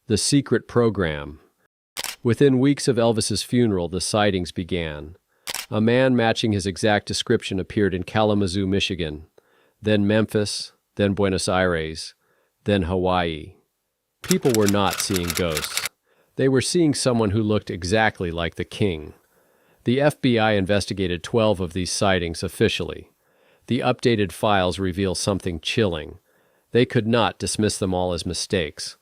The secret program. Within weeks of Elvis's funeral, the sightings began. A man matching his exact description appeared in Kalamazoo, Michigan, then Memphis, then Buenos Aires, then Hawaii. People were not seeing ghosts. They were seeing someone who looked exactly like the king. The FBI investigated 12 of these sightings officially. The updated files reveal something chilling. They could not dismiss them all as mistakes.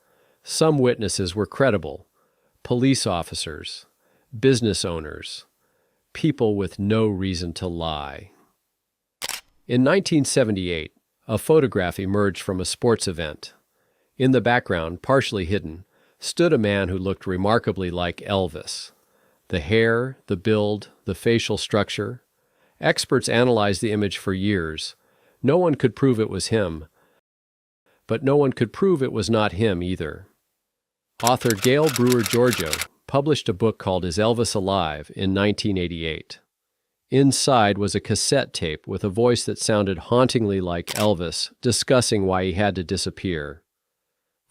Some witnesses were credible. Police officers, business owners, people with no reason to lie. In 1978, a photograph emerged from a sports event. In the background, partially hidden, stood a man who looked remarkably like Elvis. The hair, the build, the facial structure. Experts analyzed the image for years. No one could prove it was him, but no one could prove it was not him either. Author Gail Brewer Giorgio published a book called Is Elvis Alive? In 1988. Inside was a cassette tape with a voice that sounded hauntingly like Elvis, discussing why he had to disappear.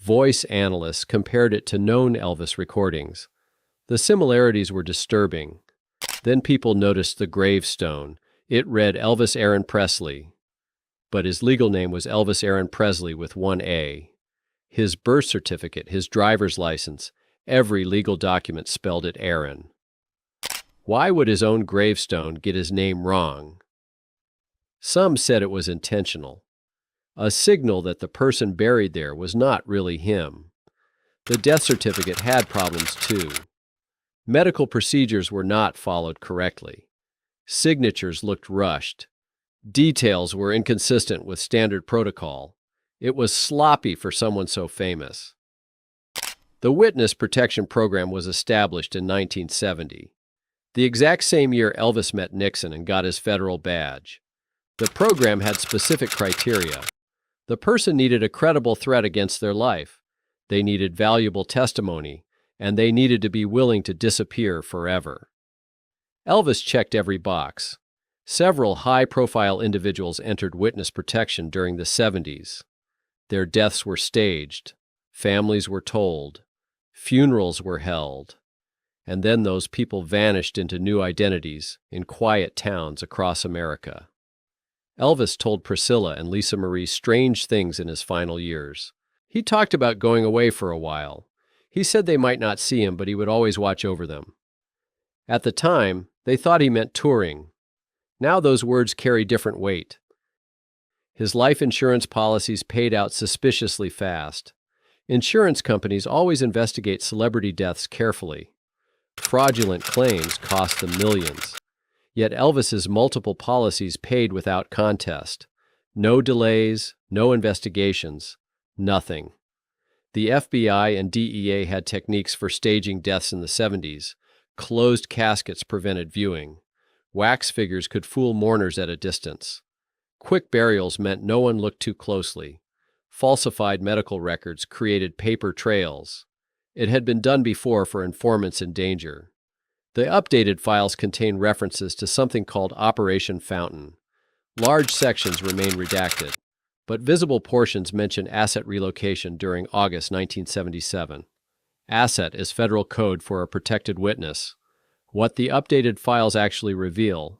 Voice analysts compared it to known Elvis recordings. The similarities were disturbing. Then people noticed the gravestone. It read Elvis Aaron Presley, but his legal name was Elvis Aaron Presley with one A. His birth certificate, his driver's license, every legal document spelled it Aaron. Why would his own gravestone get his name wrong? Some said it was intentional, a signal that the person buried there was not really him. The death certificate had problems too. Medical procedures were not followed correctly. Signatures looked rushed. Details were inconsistent with standard protocol. It was sloppy for someone so famous. The Witness Protection Program was established in 1970, the exact same year Elvis met Nixon and got his federal badge. The program had specific criteria. The person needed a credible threat against their life. They needed valuable testimony, and they needed to be willing to disappear forever. Elvis checked every box. Several high-profile individuals entered witness protection during the 70s. Their deaths were staged, families were told, funerals were held, and then those people vanished into new identities in quiet towns across America. Elvis told Priscilla and Lisa Marie strange things in his final years. He talked about going away for a while. He said they might not see him, but he would always watch over them. At the time, they thought he meant touring. Now those words carry different weight. His life insurance policies paid out suspiciously fast. Insurance companies always investigate celebrity deaths carefully. Fraudulent claims cost them millions. Yet Elvis's multiple policies paid without contest. No delays, no investigations, nothing. The FBI and DEA had techniques for staging deaths in the 70s. Closed caskets prevented viewing. Wax figures could fool mourners at a distance. Quick burials meant no one looked too closely. Falsified medical records created paper trails. It had been done before for informants in danger. The updated files contain references to something called Operation Fountain. Large sections remain redacted, but visible portions mention asset relocation during August 1977. Asset is federal code for a protected witness. What the updated files actually reveal,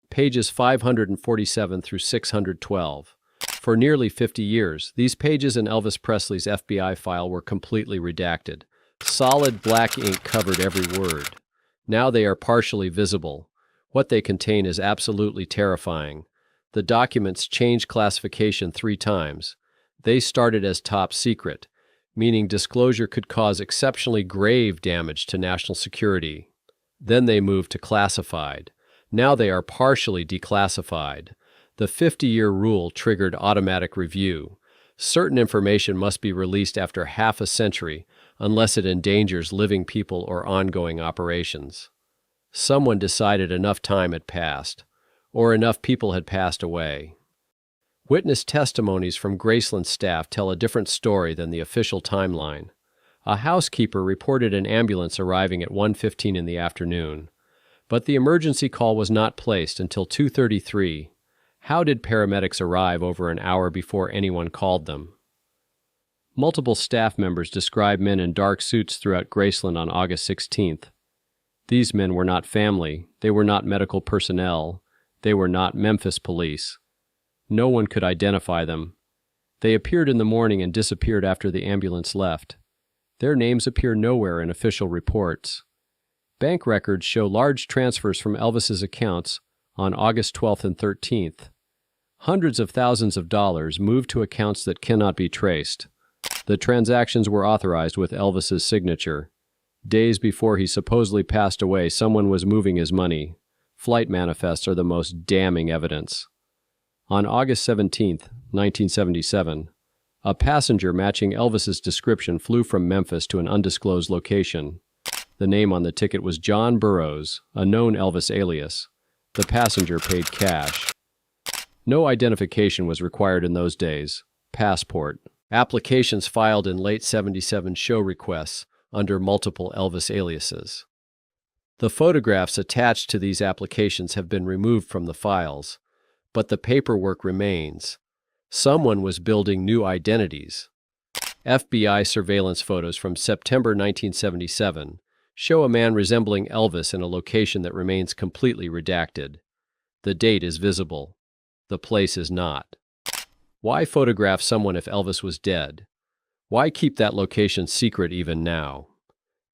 pages 547 through 612. For nearly 50 years, these pages in Elvis Presley's FBI file were completely redacted. Solid black ink covered every word. Now they are partially visible. What they contain is absolutely terrifying. The documents changed classification 3 times. They started as top secret, meaning disclosure could cause exceptionally grave damage to national security. Then they moved to classified. Now they are partially declassified. The 50-year rule triggered automatic review. Certain information must be released after half a century unless it endangers living people or ongoing operations. Someone decided enough time had passed, or enough people had passed away. Witness testimonies from Graceland staff tell a different story than the official timeline. A housekeeper reported an ambulance arriving at 1:15 in the afternoon, but the emergency call was not placed until 2:33. How did paramedics arrive over an hour before anyone called them? Multiple staff members describe men in dark suits throughout Graceland on August 16th. These men were not family, they were not medical personnel, they were not Memphis police. No one could identify them. They appeared in the morning and disappeared after the ambulance left. Their names appear nowhere in official reports. Bank records show large transfers from Elvis's accounts on August 12th and 13th. Hundreds of thousands of dollars moved to accounts that cannot be traced. The transactions were authorized with Elvis's signature. Days before he supposedly passed away, someone was moving his money. Flight manifests are the most damning evidence. On August 17, 1977, a passenger matching Elvis's description flew from Memphis to an undisclosed location. The name on the ticket was John Burroughs, a known Elvis alias. The passenger paid cash. No identification was required in those days. Passport. Applications filed in late 77 show requests under multiple Elvis aliases. The photographs attached to these applications have been removed from the files, but the paperwork remains. Someone was building new identities. FBI surveillance photos from September 1977 show a man resembling Elvis in a location that remains completely redacted. The date is visible. The place is not. Why photograph someone if Elvis was dead? Why keep that location secret even now?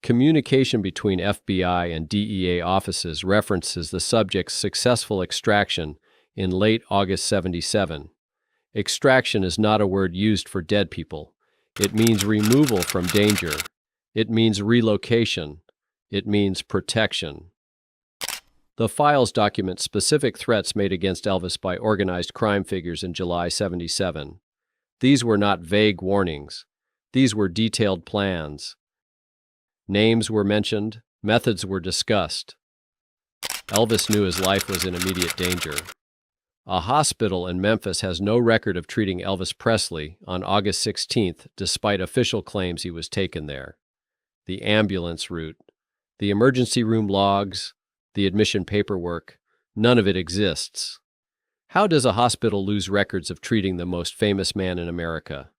Communication between FBI and DEA offices references the subject's successful extraction in late August 77. Extraction is not a word used for dead people. It means removal from danger. It means relocation. It means protection. The files document specific threats made against Elvis by organized crime figures in July 77. These were not vague warnings. These were detailed plans. Names were mentioned. Methods were discussed. Elvis knew his life was in immediate danger. A hospital in Memphis has no record of treating Elvis Presley on August 16th, despite official claims he was taken there. The ambulance route, the emergency room logs, the admission paperwork, none of it exists. How does a hospital lose records of treating the most famous man in America?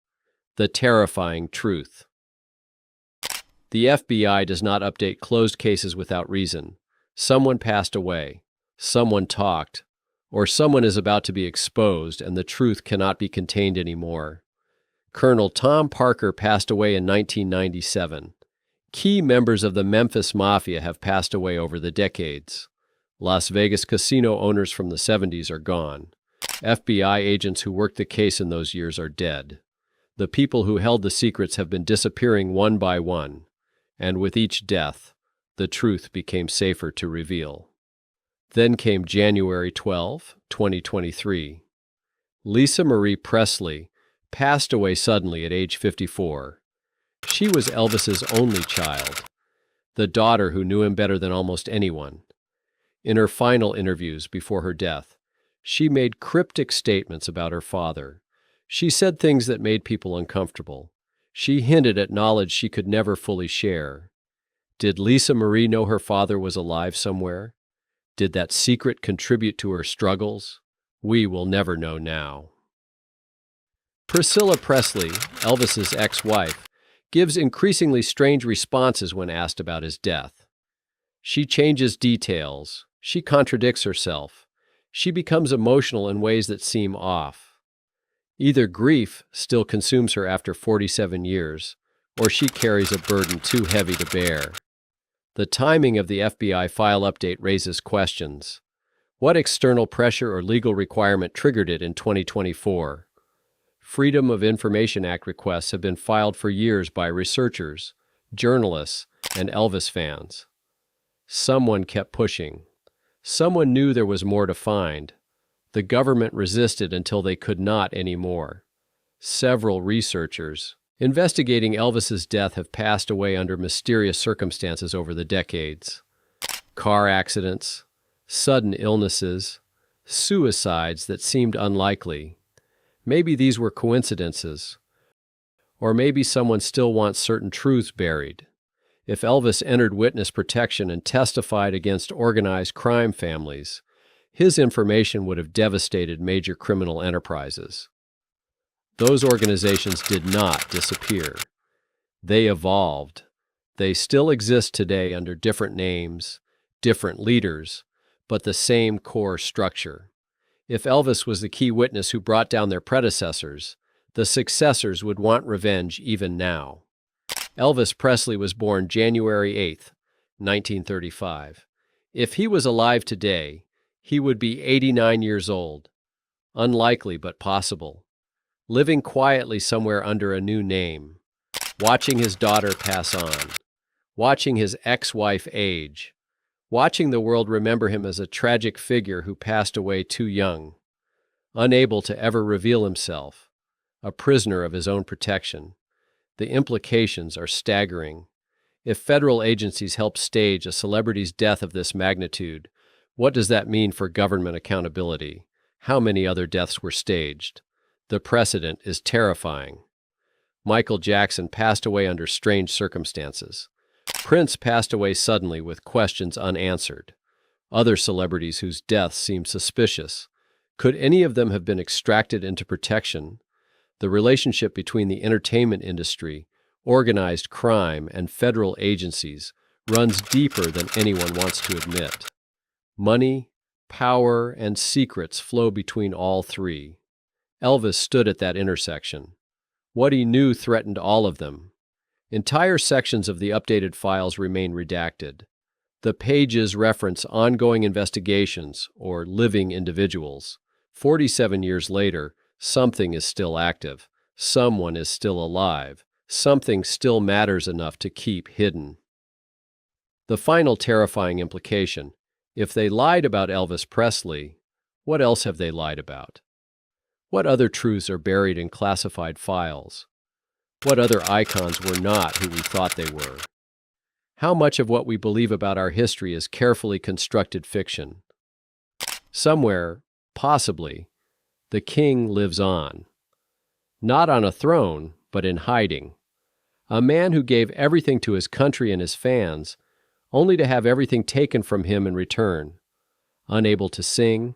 The terrifying truth. The FBI does not update closed cases without reason. Someone passed away, someone talked, or someone is about to be exposed and the truth cannot be contained anymore. Colonel Tom Parker passed away in 1997. Key members of the Memphis Mafia have passed away over the decades. Las Vegas casino owners from the 70s are gone. FBI agents who worked the case in those years are dead. The people who held the secrets have been disappearing one by one, and with each death, the truth became safer to reveal. Then came January 12, 2023. Lisa Marie Presley passed away suddenly at age 54. She was Elvis's only child, the daughter who knew him better than almost anyone. In her final interviews before her death, she made cryptic statements about her father. She said things that made people uncomfortable. She hinted at knowledge she could never fully share. Did Lisa Marie know her father was alive somewhere? Did that secret contribute to her struggles? We will never know now. Priscilla Presley, Elvis's ex-wife, gives increasingly strange responses when asked about his death. She changes details. She contradicts herself. She becomes emotional in ways that seem off. Either grief still consumes her after 47 years, or she carries a burden too heavy to bear. The timing of the FBI file update raises questions. What external pressure or legal requirement triggered it in 2024? Freedom of Information Act requests have been filed for years by researchers, journalists, and Elvis fans. Someone kept pushing. Someone knew there was more to find. The government resisted until they could not anymore. Several researchers investigating Elvis's death have passed away under mysterious circumstances over the decades. Car accidents, sudden illnesses, suicides that seemed unlikely. Maybe these were coincidences. Or maybe someone still wants certain truths buried. If Elvis entered witness protection and testified against organized crime families, his information would have devastated major criminal enterprises. Those organizations did not disappear. They evolved. They still exist today under different names, different leaders, but the same core structure. If Elvis was the key witness who brought down their predecessors, the successors would want revenge even now. Elvis Presley was born January 8, 1935. If he was alive today, he would be 89 years old. Unlikely but possible. Living quietly somewhere under a new name. Watching his daughter pass on. Watching his ex-wife age. Watching the world remember him as a tragic figure who passed away too young. Unable to ever reveal himself. A prisoner of his own protection. The implications are staggering. If federal agencies help stage a celebrity's death of this magnitude, what does that mean for government accountability? How many other deaths were staged? The precedent is terrifying. Michael Jackson passed away under strange circumstances. Prince passed away suddenly with questions unanswered. Other celebrities whose deaths seemed suspicious. Could any of them have been extracted into protection? The relationship between the entertainment industry, organized crime, and federal agencies runs deeper than anyone wants to admit. Money, power, and secrets flow between all three. Elvis stood at that intersection. What he knew threatened all of them. Entire sections of the updated files remain redacted. The pages reference ongoing investigations or living individuals. 47 years later, something is still active. Someone is still alive. Something still matters enough to keep hidden. The final terrifying implication: if they lied about Elvis Presley, what else have they lied about? What other truths are buried in classified files? What other icons were not who we thought they were? How much of what we believe about our history is carefully constructed fiction? Somewhere, possibly, the king lives on. Not on a throne, but in hiding. A man who gave everything to his country and his fans, only to have everything taken from him in return. Unable to sing,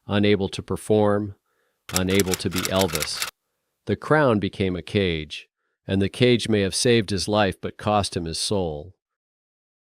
unable to perform, unable to be Elvis. The crown became a cage, and the cage may have saved his life but cost him his soul.